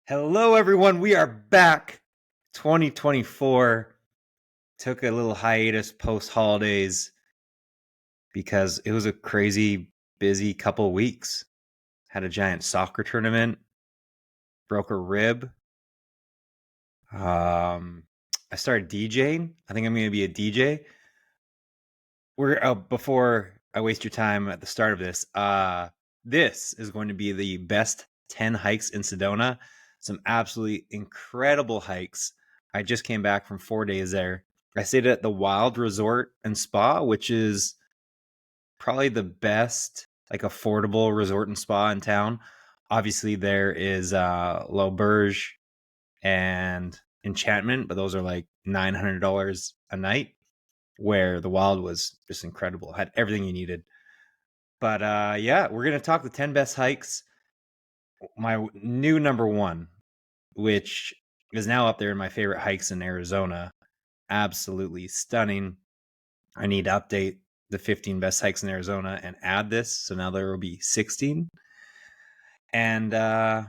Hello, everyone. We are back. 2024 took a little hiatus post holidays because it was a crazy busy couple weeks. Had a giant soccer tournament, broke a rib. I started DJing. I think I'm going to be a DJ. We're before I waste your time at the start of this. This is going to be the best 10 hikes in Sedona. Some absolutely incredible hikes. I just came back from 4 days there. I stayed at the Wild Resort and Spa, which is probably the best, like, affordable resort and spa in town. Obviously, there is L'Auberge and Enchantment, but those are like $900 a night, where the Wild was just incredible, had everything you needed. But yeah, we're going to talk the 10 best hikes. My new number one, which is now up there in my favorite hikes in Arizona. Absolutely stunning. I need to update the 15 best hikes in Arizona and add this. So now there will be 16. And then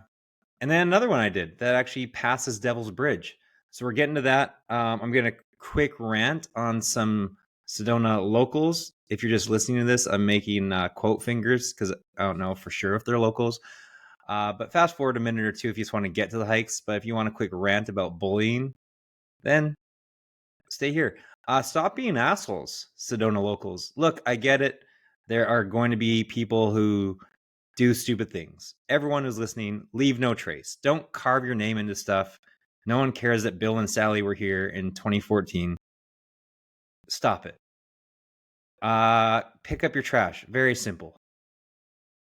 another one I did that actually passes Devil's Bridge. So we're getting to that. I'm going to quick rant on some Sedona locals. If you're just listening to this, I'm making quote fingers because I don't know for sure if they're locals. But fast forward a minute or two if you just want to get to the hikes. But if you want a quick rant about bullying, then stay here. Stop being assholes, Sedona locals. Look, I get it. There are going to be people who do stupid things. Everyone who's listening, leave no trace. Don't carve your name into stuff. No one cares that Bill and Sally were here in 2014. Stop it. Pick up your trash. Very simple.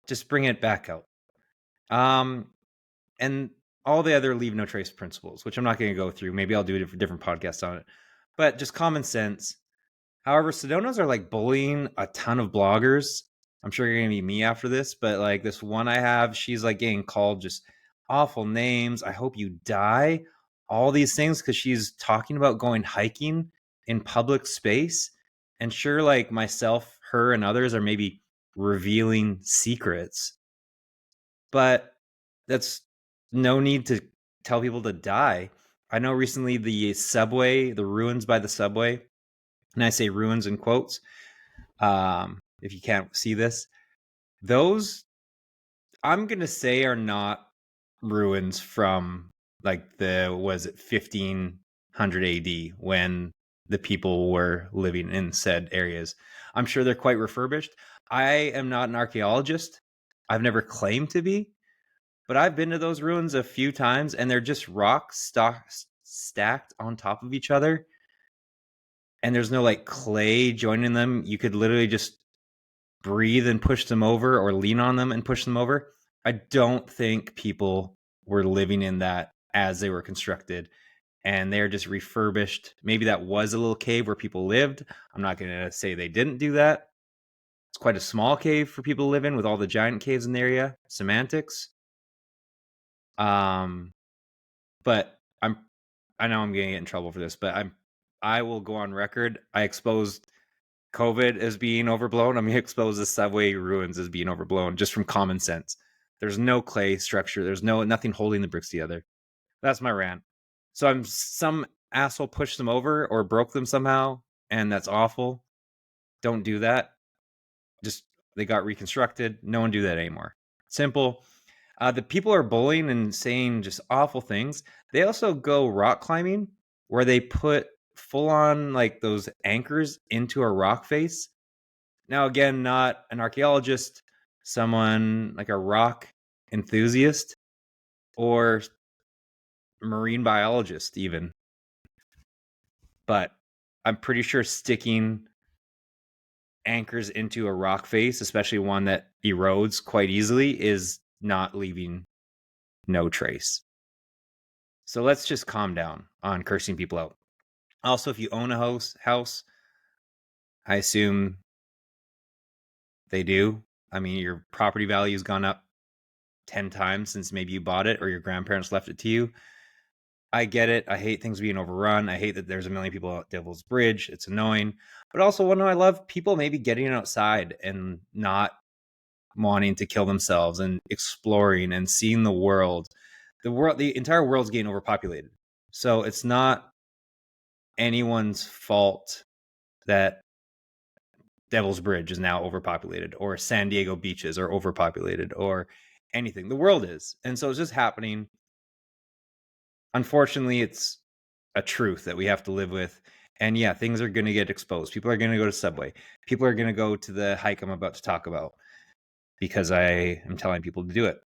Just bring it back out. And all the other leave no trace principles, which I'm not going to go through. Maybe I'll do a different podcast on it. But just common sense. However, Sedonas are like bullying a ton of bloggers. I'm sure you're going to be me after this, but like this one I have, she's like getting called just awful names. I hope you die. All these things because she's talking about going hiking in public space. And sure, like myself, her, and others are maybe revealing secrets, but that's no need to tell people to die. I know recently the subway, the ruins by the subway, and I say ruins in quotes, if you can't see this, those I'm going to say are not ruins from like the, was it 1500 AD when the people were living in said areas. I'm sure they're quite refurbished. I am not an archaeologist. I've never claimed to be, but I've been to those ruins a few times and they're just rocks stacked on top of each other. And there's no like clay joining them. You could literally just breathe and push them over or lean on them and push them over. I don't think people were living in that as they were constructed, and they're just refurbished. Maybe that was a little cave where people lived. I'm not going to say they didn't do that. It's quite a small cave for people to live in with all the giant caves in the area. Semantics. But I know I'm going to get in trouble for this, but I will go on record. I exposed COVID as being overblown. I'm going to expose the subway ruins as being overblown just from common sense. There's no clay structure. There's nothing holding the bricks together. That's my rant. So some asshole pushed them over or broke them somehow, and that's awful. Don't do that. Just, they got reconstructed. No one do that anymore. Simple. The people are bullying and saying just awful things. They also go rock climbing where they put full on like those anchors into a rock face. Now, again, not an archaeologist, someone like a rock enthusiast or marine biologist, even. But I'm pretty sure sticking anchors into a rock face, especially one that erodes quite easily, is not leaving no trace. So let's just calm down on cursing people out. Also, if you own a house, I assume they do. I mean, your property value has gone up 10 times since maybe you bought it or your grandparents left it to you. I get it. I hate things being overrun. I hate that there's a million people at Devil's Bridge. It's annoying. But also, one I love people maybe getting outside and not wanting to kill themselves and exploring and seeing the world. the entire world's getting overpopulated. So it's not anyone's fault that Devil's Bridge is now overpopulated, or San Diego beaches are overpopulated, or anything. The world is. And so it's just happening. Unfortunately, it's a truth that we have to live with. And yeah, things are going to get exposed. People are going to go to Subway. People are going to go to the hike I'm about to talk about because I am telling people to do it.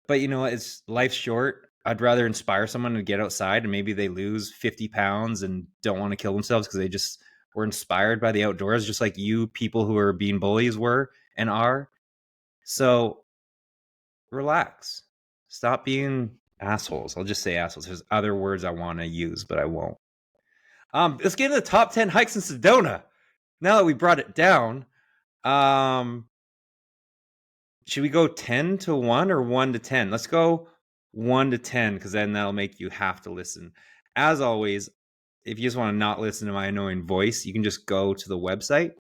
But you know what? It's life's short. I'd rather inspire someone to get outside and maybe they lose 50 pounds and don't want to kill themselves because they just were inspired by the outdoors, just like you people who are being bullies were and are. So relax. Stop being assholes. I'll just say assholes. There's other words I want to use, but I won't. Let's get into the top 10 hikes in Sedona. Now that we brought it down, should we go 10 to 1 or 1 to 10? Let's go 1 to 10 because then that'll make you have to listen. As always, if you just want to not listen to my annoying voice, you can just go to the website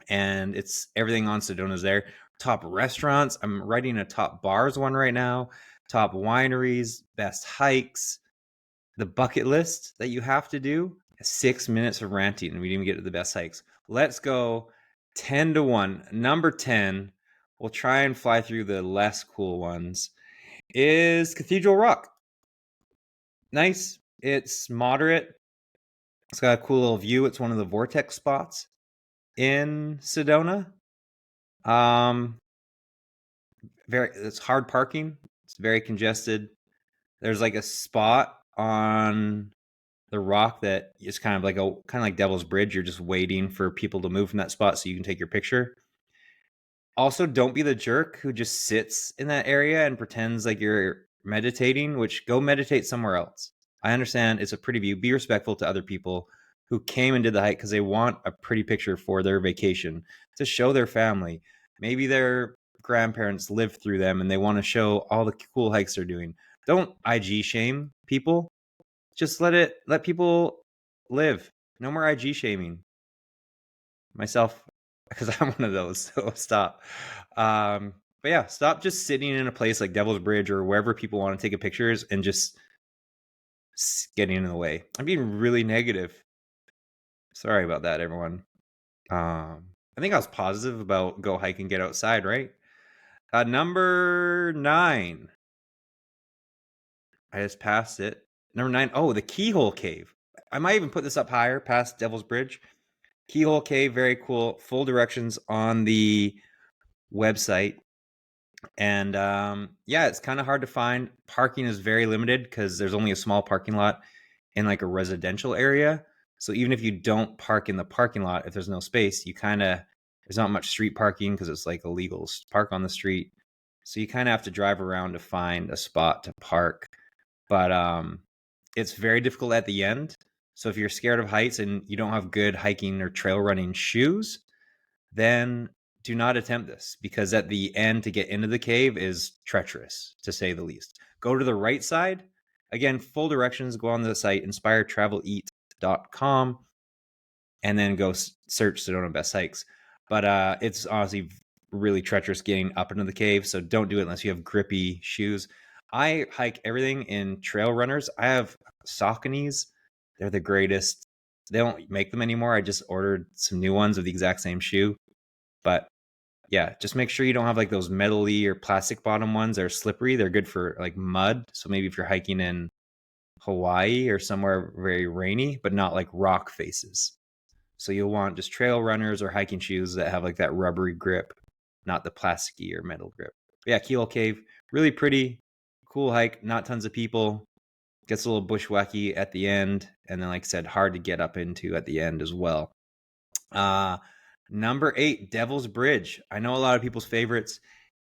and it's everything on Sedona's there. Top restaurants. I'm writing a top bars one right now. Top wineries, best hikes, the bucket list that you have to do. 6 minutes of ranting and we didn't even get to the best hikes. Let's go 10 to 1. Number 10, we'll try and fly through the less cool ones, is Cathedral Rock. Nice. It's moderate. It's got a cool little view. It's one of the vortex spots in Sedona. It's hard parking. It's very congested. There's like a spot on the rock that is kind of like Devil's Bridge. You're just waiting for people to move from that spot so you can take your picture. Also, don't be the jerk who just sits in that area and pretends like you're meditating, which go meditate somewhere else. I understand it's a pretty view. Be respectful to other people who came and did the hike because they want a pretty picture for their vacation to show their family. Maybe their grandparents lived through them and they want to show all the cool hikes they're doing. Don't IG shame people. Just let people live. No more IG shaming. Myself, because I'm one of those, so stop. But yeah, stop just sitting in a place like Devil's Bridge or wherever people want to take pictures and just getting in the way. I'm being really negative. Sorry about that, everyone. I think I was positive about go hike and get outside, right? Number 9. I just passed it. Number 9. Oh, the Keyhole Cave. I might even put this up higher past Devil's Bridge. Keyhole Cave, very cool. Full directions on the website. And yeah, it's kind of hard to find. Parking is very limited because there's only a small parking lot in like a residential area. So even if you don't park in the parking lot, if there's no space, there's not much street parking because it's like illegal to park on the street. So you kind of have to drive around to find a spot to park. But it's very difficult at the end. So if you're scared of heights and you don't have good hiking or trail running shoes, then do not attempt this because at the end to get into the cave is treacherous, to say the least. Go to the right side. Again, full directions, go on the site inspiretraveleat.com and then go search Sedona Best Hikes. But it's honestly really treacherous getting up into the cave, so don't do it unless you have grippy shoes. I hike everything in trail runners. I have Sauconys. They're the greatest. They don't make them anymore. I just ordered some new ones of the exact same shoe. But yeah, just make sure you don't have like those metally or plastic bottom ones that are slippery. They're good for like mud. So maybe if you're hiking in Hawaii or somewhere very rainy, but not like rock faces. So you'll want just trail runners or hiking shoes that have like that rubbery grip, not the plasticky or metal grip. But yeah, Keyhole Cave, really pretty, cool hike, not tons of people. Gets a little bushwhacky at the end. And then, like I said, hard to get up into at the end as well. Number 8, Devil's Bridge. I know a lot of people's favorites.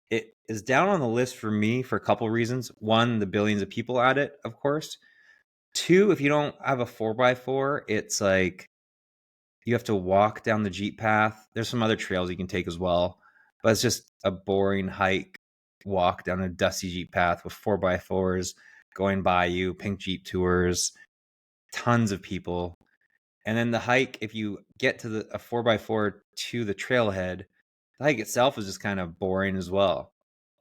It is down on the list for me for a couple reasons. One, the billions of people at it, of course. 2, if you don't have a 4x4, it's like you have to walk down the Jeep path. There's some other trails you can take as well, but it's just a boring hike, walk down a dusty Jeep path with 4x4s going by you, pink Jeep tours, tons of people. And then the hike, if you get to a 4x4 to the trailhead, the hike itself is just kind of boring as well.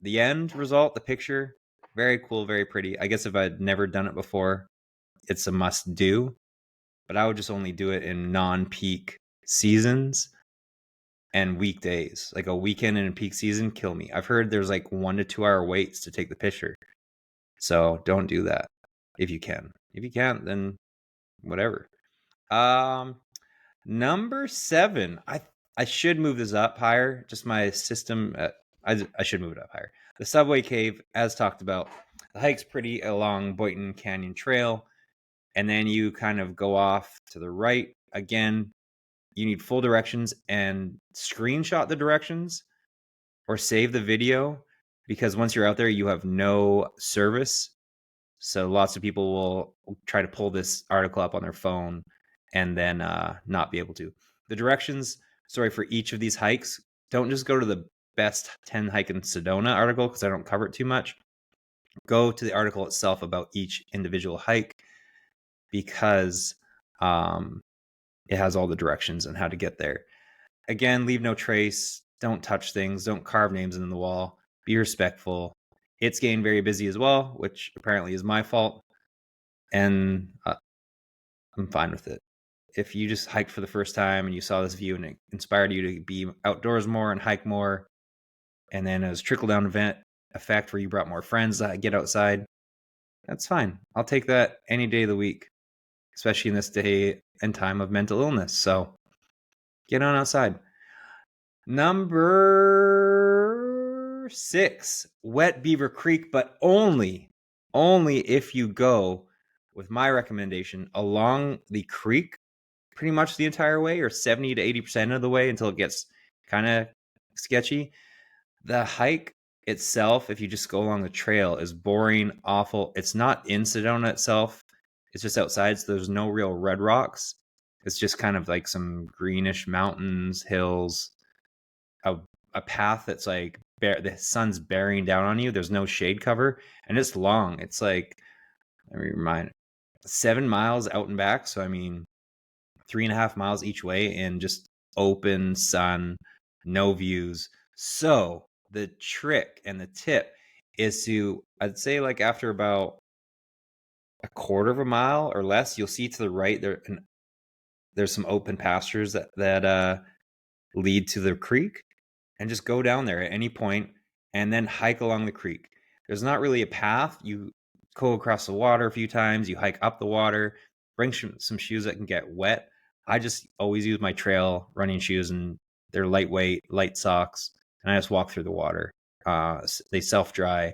The end result, the picture, very cool, very pretty. I guess if I'd never done it before, it's a must do, but I would just only do it in non-peak seasons and weekdays. Like a weekend in a peak season, kill me. I've heard there's like 1 to 2 hour waits to take the picture. So don't do that if you can. If you can't, then whatever. Number 7. I should move this up higher. Just my system. I should move it up higher. The Subway Cave, as talked about, the hike's pretty along Boynton Canyon Trail, and then you kind of go off to the right. Again, you need full directions and screenshot the directions or save the video, because once you're out there, you have no service. So lots of people will try to pull this article up on their phone and then not be able to. The directions, sorry, for each of these hikes, don't just go to the best 10 hike in Sedona article, because I don't cover it too much. Go to the article itself about each individual hike, because it has all the directions and how to get there. Again, leave no trace. Don't touch things. Don't carve names in the wall. Be respectful. It's getting very busy as well, which apparently is my fault. And I'm fine with it. If you just hiked for the first time and you saw this view and it inspired you to be outdoors more and hike more, and then as trickle-down event effect where you brought more friends that get outside, that's fine. I'll take that any day of the week, especially in this day and time of mental illness. So get on outside. Number 6, Wet Beaver Creek, but only if you go with my recommendation along the creek pretty much the entire way, or 70 to 80% of the way, until it gets kind of sketchy. The hike itself, if you just go along the trail, is boring, awful. It's not in Sedona itself. It's just outside, so there's no real red rocks. It's just kind of like some greenish mountains, hills, a path that's like the sun's bearing down on you. There's no shade cover, and it's long. It's like, let me remind, 7 miles out and back. So I mean, 3.5 miles each way in just open sun, no views. So the trick and the tip is to, I'd say, like after about a quarter of a mile or less, you'll see to the right there's some open pastures that lead to the creek, and just go down there at any point and then hike along the creek. There's not really a path. You go across the water a few times, you hike up the water, bring some shoes that can get wet. I just always use my trail running shoes, and they're lightweight, light socks, and I just walk through the water. They self-dry,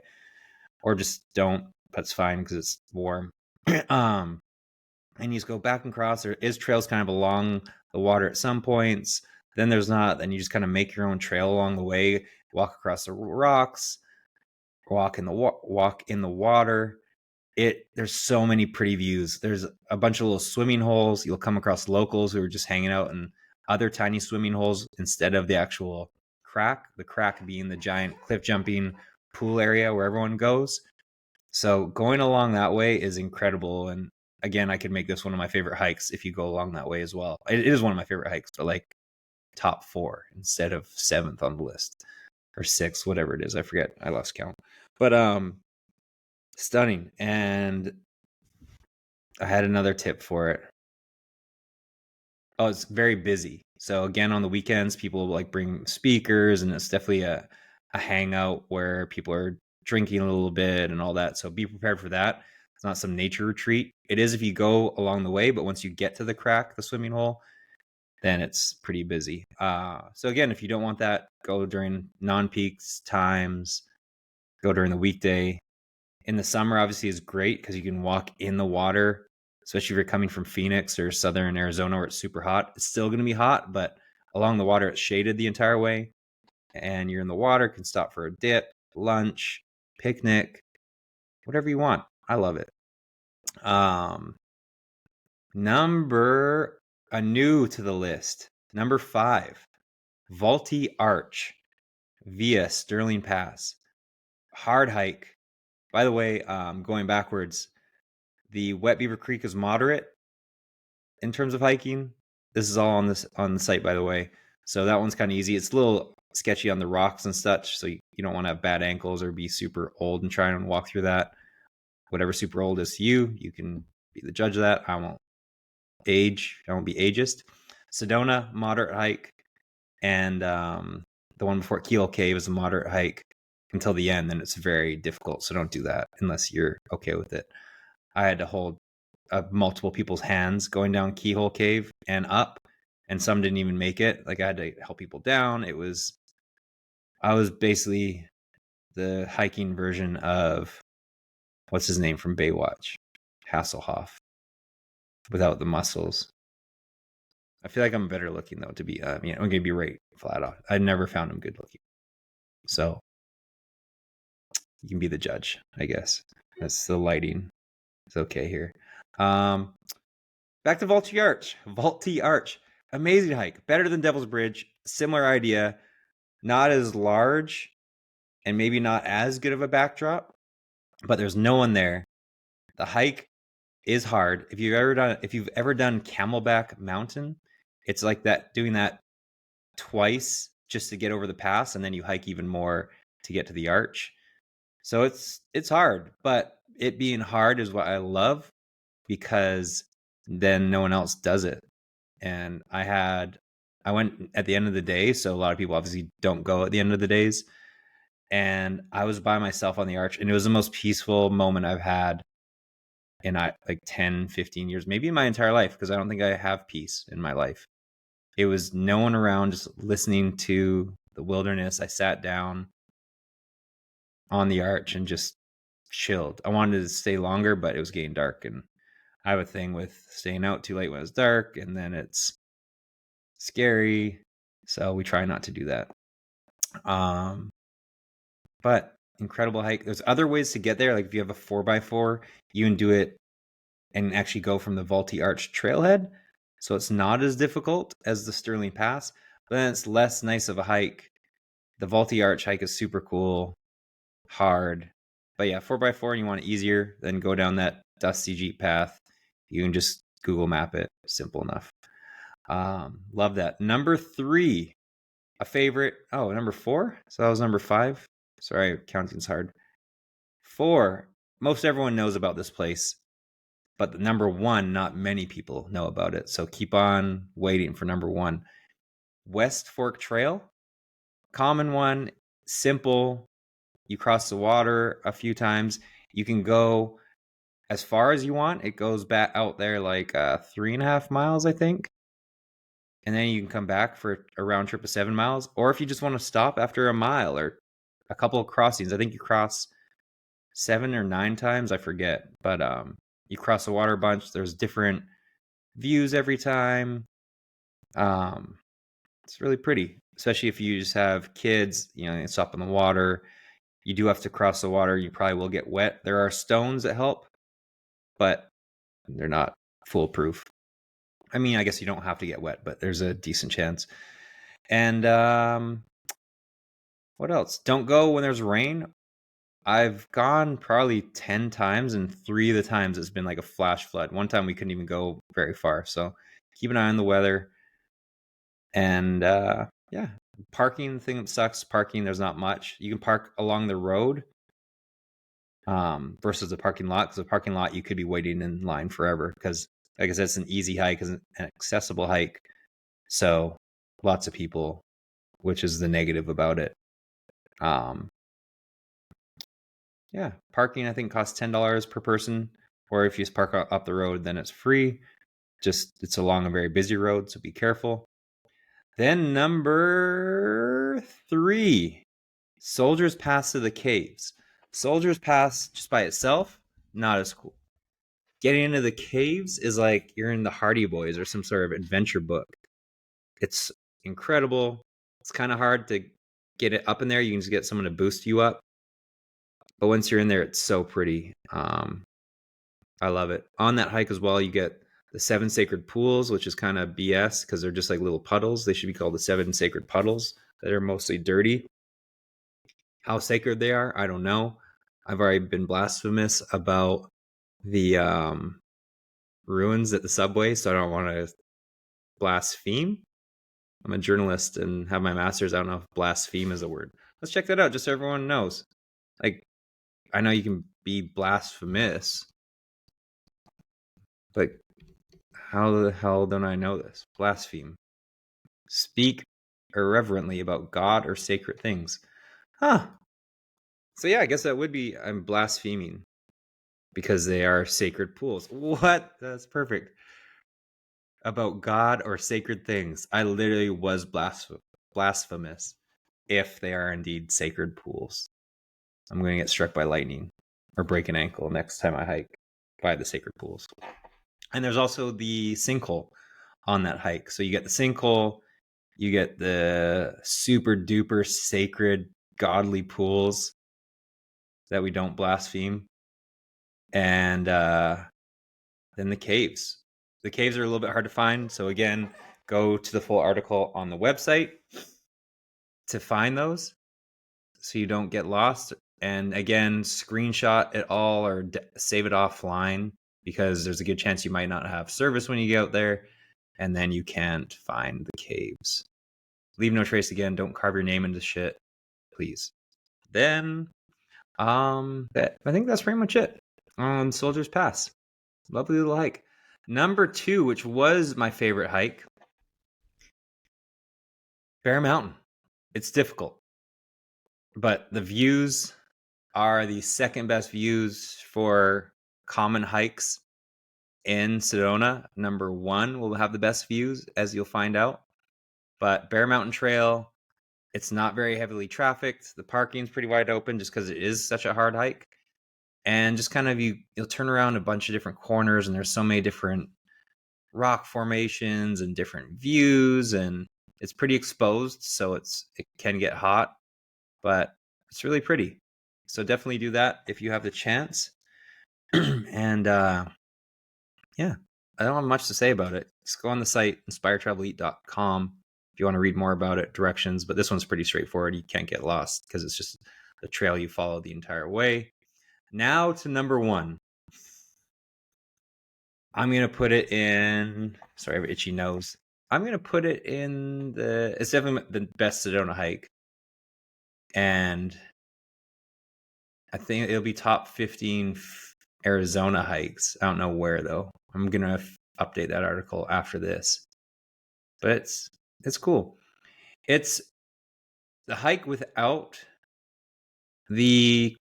or just don't. That's fine because it's warm. And you just go back and cross. There is trails kind of along the water at some points. Then there's not. Then you just kind of make your own trail along the way. Walk across the rocks. Walk in the water. There's so many pretty views. There's a bunch of little swimming holes. You'll come across locals who are just hanging out in other tiny swimming holes instead of the actual crack. The crack being the giant cliff jumping pool area where everyone goes. So going along that way is incredible. And again, I could make this one of my favorite hikes if you go along that way as well. It is one of my favorite hikes, but like top 4 instead of 7th on the list, or 6th, whatever it is. I forget. I lost count. But stunning. And I had another tip for it. Oh, it's very busy. So again, on the weekends, people like bring speakers, and it's definitely a hangout where people are drinking a little bit and all that. So be prepared for that. It's not some nature retreat. It is if you go along the way, but once you get to the crack, the swimming hole, then it's pretty busy. So again, if you don't want that, go during non-peaks times, go during the weekday. In the summer, obviously, is great because you can walk in the water, especially if you're coming from Phoenix or southern Arizona where it's super hot. It's still going to be hot, but along the water, it's shaded the entire way. And you're in the water, can stop for a dip, lunch, picnic, whatever you want. I love it. New to the list, number 5, Vaulty Arch via Sterling Pass. Hard hike. By the way, going backwards, the Wet Beaver Creek is moderate in terms of hiking. This is all on the site, by the way. So that one's kind of easy. It's a little sketchy on the rocks and such. So you don't want to have bad ankles or be super old and try and walk through that. Whatever super old is to you, you can be the judge of that. I won't be ageist. Sedona, moderate hike. And the one before Keel Cave is a moderate hike until the end. Then it's very difficult. So don't do that unless you're okay with it. I had to hold multiple people's hands going down Keyhole Cave and up, and some didn't even make it. Like I had to help people down. I was basically the hiking version of what's his name from Baywatch, Hasselhoff, without the muscles. I feel like I'm better looking though. To be, I'm gonna be right flat off. I never found him good looking, so you can be the judge, I guess. That's the lighting. It's okay here. Back to Vaulty Arch. Vaulty Arch. Amazing hike. Better than Devil's Bridge. Similar idea. Not as large and maybe not as good of a backdrop, but there's no one there. The hike is hard. If you've ever done Camelback Mountain, it's like that, doing that twice just to get over the pass, and then you hike even more to get to the arch. So it's hard, but it being hard is what I love, because then no one else does it. And I went at the end of the day, so a lot of people obviously don't go at the end of the days. And I was by myself on the arch, and it was the most peaceful moment I've had in like 10, 15 years, maybe in my entire life, because I don't think I have peace in my life. It was no one around, just listening to the wilderness. I sat down on the arch and just chilled. I wanted to stay longer, but it was getting dark, and I have a thing with staying out too late when it's dark, and then it's scary. So we try not to do that. But incredible hike. There's other ways to get there. Like if you have a 4x4, you can do it and actually go from the Vaulty Arch trailhead. So it's not as difficult as the Sterling Pass, but then it's less nice of a hike. The Vaulty Arch hike is super cool, hard. But yeah, 4x4 and you want it easier, then go down that dusty Jeep path. You can just Google map it. Simple enough. Love that. Number 3, a favorite. Oh, number 4? So that was number 5. Sorry, counting's hard. 4, most everyone knows about this place, but the number 1, not many people know about it. So keep on waiting for number 1. West Fork Trail, common one, simple. You cross the water a few times. You can go as far as you want. It goes back out there like 3.5 miles, I think. And then you can come back for a round trip of 7 miles. Or if you just want to stop after a mile or a couple of crossings, I think you cross 7 or 9 times, I forget. But you cross the water a bunch. There's different views every time. It's really pretty, especially if you just have kids, you stop in the water. You do have to cross the water. You probably will get wet. There are stones that help, but they're not foolproof. I mean, I guess you don't have to get wet, but there's a decent chance. And what else? Don't go when there's rain. I've gone probably 10 times, and 3 of the times it's been like a flash flood. One time we couldn't even go very far. So keep an eye on the weather. And yeah, parking, the thing that sucks, parking, there's not much. You can park along the road versus the parking lot, because the parking lot you could be waiting in line forever, because like I said, it's an easy hike, it's an accessible hike. So lots of people, which is the negative about it. Yeah, parking I think costs $10 per person, or if you just park up the road, then it's free. Just it's along a very busy road, so be careful. Then number 3, Soldiers Pass to the Caves. Soldiers Pass just by itself, not as cool. Getting into the caves is like you're in the Hardy Boys or some sort of adventure book. It's incredible. It's kind of hard to get it up in there. You can just get someone to boost you up. But once you're in there, it's so pretty. I love it. On that hike as well, you get the 7 sacred pools, which is kind of BS because they're just like little puddles. They should be called the 7 sacred puddles that are mostly dirty. How sacred they are, I don't know. I've already been blasphemous about the ruins at the subway, so I don't want to blaspheme. I'm a journalist and have my master's. I don't know if blaspheme is a word. Let's check that out just so everyone knows. Like, I know you can be blasphemous, but how the hell don't I know this? Blaspheme. Speak irreverently about God or sacred things. Huh. So yeah, I guess that would be I'm blaspheming because they are sacred pools. What? That's perfect. About God or sacred things. I literally was blasphemous if they are indeed sacred pools. I'm going to get struck by lightning or break an ankle next time I hike by the sacred pools. And there's also the sinkhole on that hike. So you get the sinkhole, you get the super duper sacred godly pools that we don't blaspheme, and then the caves. The caves are a little bit hard to find. So again, go to the full article on the website to find those so you don't get lost. And again, screenshot it all or save it offline because there's a good chance you might not have service when you get out there, and then you can't find the caves. Leave no trace again. Don't carve your name into shit, please. Then, I think that's pretty much it on Soldier's Pass. Lovely little hike. Number 2, which was my favorite hike, Bear Mountain. It's difficult, but the views are the second best views for common hikes in Sedona. Number 1 will have the best views, as you'll find out. But Bear Mountain Trail, it's not very heavily trafficked. The parking's pretty wide open just because it is such a hard hike. And just kind of you'll turn around a bunch of different corners, and there's so many different rock formations and different views, and it's pretty exposed, so it can get hot, but it's really pretty. So definitely do that if you have the chance. And yeah, I don't have much to say about it. Just go on the site inspiretraveleat.com if you want to read more about it, directions, but this one's pretty straightforward. You can't get lost because it's just the trail you follow the entire way. Now to number 1. I'm going to put it in, sorry, I have an itchy nose. I'm going to put it in it's definitely the best Sedona hike. And I think it'll be top 15 Arizona hikes. I don't know where though. I'm going to update that article after this. But it's cool. It's the hike without the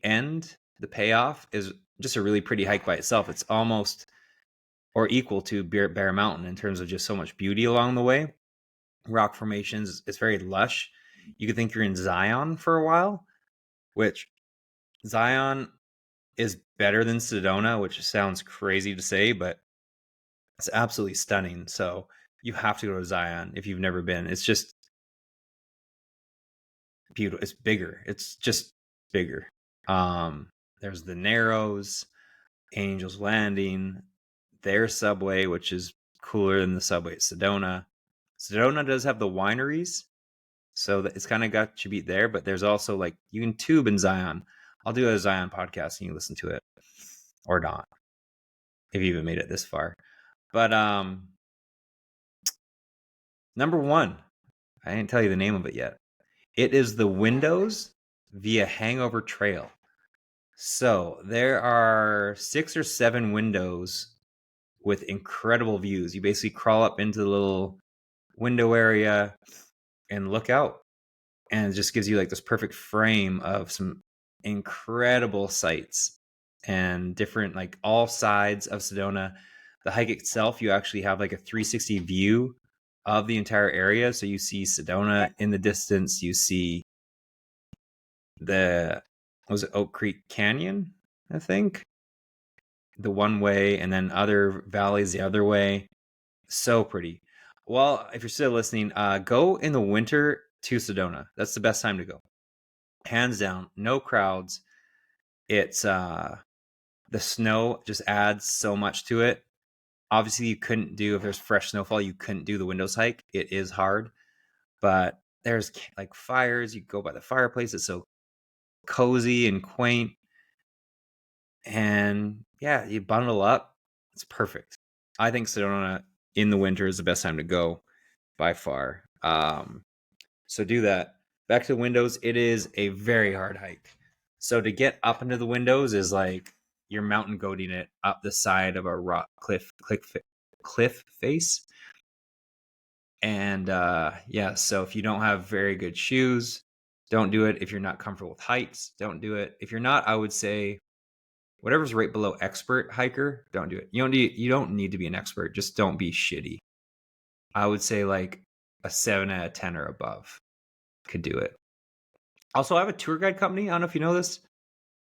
end, the payoff is just a really pretty hike by itself. It's almost or equal to Bear Mountain in terms of just so much beauty along the way. Rock formations, it's very lush. You could think you're in Zion for a while, which Zion is better than Sedona, which sounds crazy to say, but it's absolutely stunning. So you have to go to Zion if you've never been. It's just beautiful. It's bigger. It's just bigger. There's the Narrows, Angel's Landing, their subway, which is cooler than the subway at Sedona. Sedona does have the wineries, so it's kind of got you beat there, but there's also like you can tube in Zion. I'll do a Zion podcast and you listen to it or not if you even made it this far. But number 1, I didn't tell you the name of it yet. It is the Windows via Hangover Trail. So there are 6 or 7 windows with incredible views. You basically crawl up into the little window area and look out, and it just gives you like this perfect frame of some incredible sights and different, like all sides of Sedona. The hike itself, you actually have like a 360 view of the entire area. So you see Sedona in the distance, you see was it Oak Creek Canyon, I think, the one way, and then other valleys the other way. So pretty. Well, if you're still listening, go in the winter to Sedona. That's the best time to go. Hands down, no crowds. It's the snow just adds so much to it. Obviously, you couldn't do, if there's fresh snowfall, you couldn't do the Windows hike. It is hard, but there's like fires. You go by the fireplace. It's so cozy and quaint. And yeah, you bundle up. It's perfect. I think Sedona in the winter is the best time to go. by far. So do that. Back to the windows. It is a very hard hike. So to get up into the windows is like you're mountain goating it up the side of a rock cliff face. And yeah, so if you don't have very good shoes, don't do it. If you're not comfortable with heights, don't do it. If you're not, I would say whatever's right below expert hiker, don't do it. You don't need to be an expert. Just don't be shitty. I would say like a 7 out of 10 or above could do it. Also, I have a tour guide company. I don't know if you know this.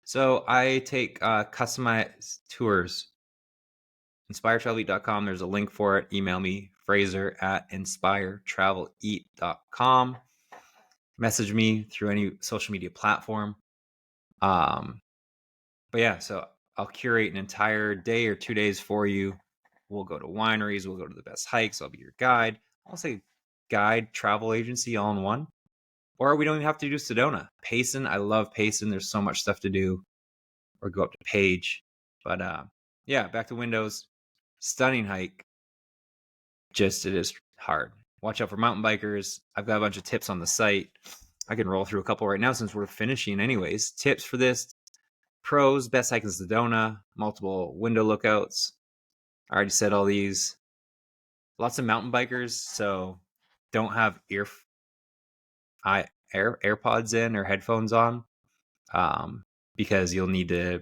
So I take customized tours. InspireTravelEat.com. There's a link for it. Email me, Fraser at InspireTravelEat.com. Message me through any social media platform. But yeah, so I'll curate an entire day or 2 days for you. We'll go to wineries. We'll go to the best hikes. I'll be your guide. I'll say guide travel agency all in one. Or we don't even have to do Sedona. Payson, I love Payson. There's so much stuff to do. Or go up to Page. But yeah, back to windows. Stunning hike. Just it is hard. Watch out for mountain bikers. I've got a bunch of tips on the site. I can roll through a couple right now since we're finishing anyways. Tips for this. Pros, best hike in Sedona. Multiple window lookouts. I already said all these. Lots of mountain bikers, so don't have AirPods in or headphones on, because you'll need to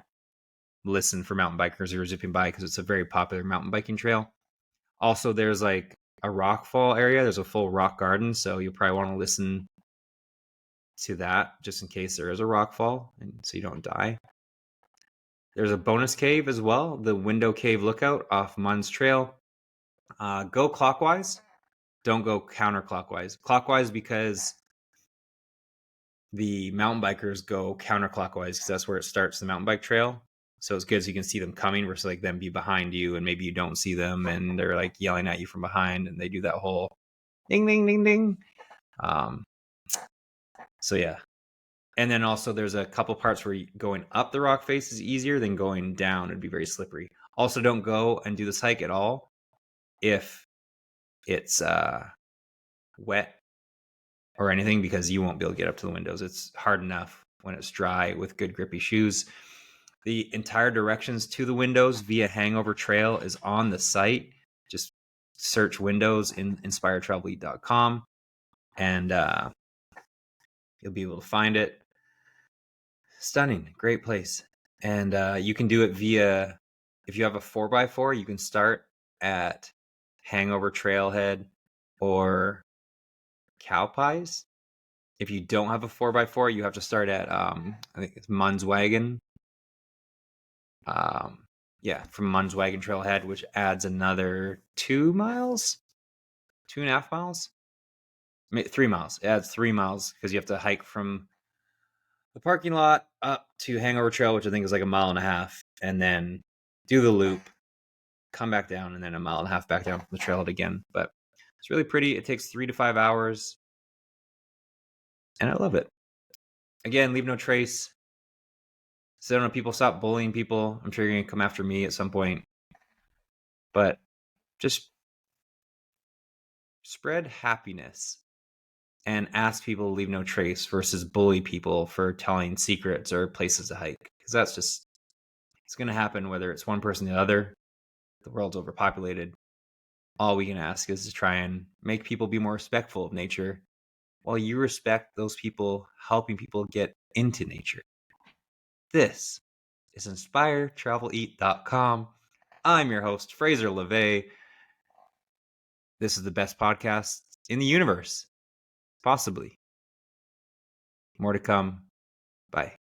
listen for mountain bikers who are zipping by because it's a very popular mountain biking trail. Also, there's like a rock fall area. There's a full rock garden, so you'll probably want to listen to that just in case there is a rock fall and so you don't die. There's a bonus cave as well, the Window Cave Lookout off Munns Trail. Go clockwise. Don't go counterclockwise. Clockwise because the mountain bikers go counterclockwise because that's where it starts, the mountain bike trail. So it's good so you can see them coming versus like them be behind you and maybe you don't see them and they're like yelling at you from behind and they do that whole ding, ding, ding, ding. So yeah. And then also there's a couple parts where going up the rock face is easier than going down. It'd be very slippery. Also, don't go and do this hike at all if it's wet or anything because you won't be able to get up to the windows. It's hard enough when it's dry with good grippy shoes. The entire directions to the windows via Hangover Trail is on the site. Just search windows in InspireTravelEat.com and you'll be able to find it. Stunning, great place. And you can do it via, if you have a 4x4, you can start at Hangover Trailhead or Cow Pies. If you don't have a 4x4, you have to start at, I think it's Munns Wagon. Yeah, from Munns Wagon Trailhead, which adds another 2 miles, 2.5 miles, 3 miles. It adds 3 miles because you have to hike from the parking lot up to Hangover Trail, which I think is like 1.5 miles, and then do the loop, come back down, and then 1.5 miles back down from the trailhead again. But it's really pretty. It takes 3 to 5 hours, and I love it. Again, leave no trace. Sedona people, stop bullying people. I'm sure you're going to come after me at some point. But just spread happiness and ask people to leave no trace versus bully people for telling secrets or places to hike. Because that's just, it's going to happen whether it's one person or the other. The world's overpopulated. All we can ask is to try and make people be more respectful of nature while you respect those people helping people get into nature. This is InspireTravelEat.com. I'm your host, Fraser Laveay. This is the best podcast in the universe. Possibly. More to come. Bye.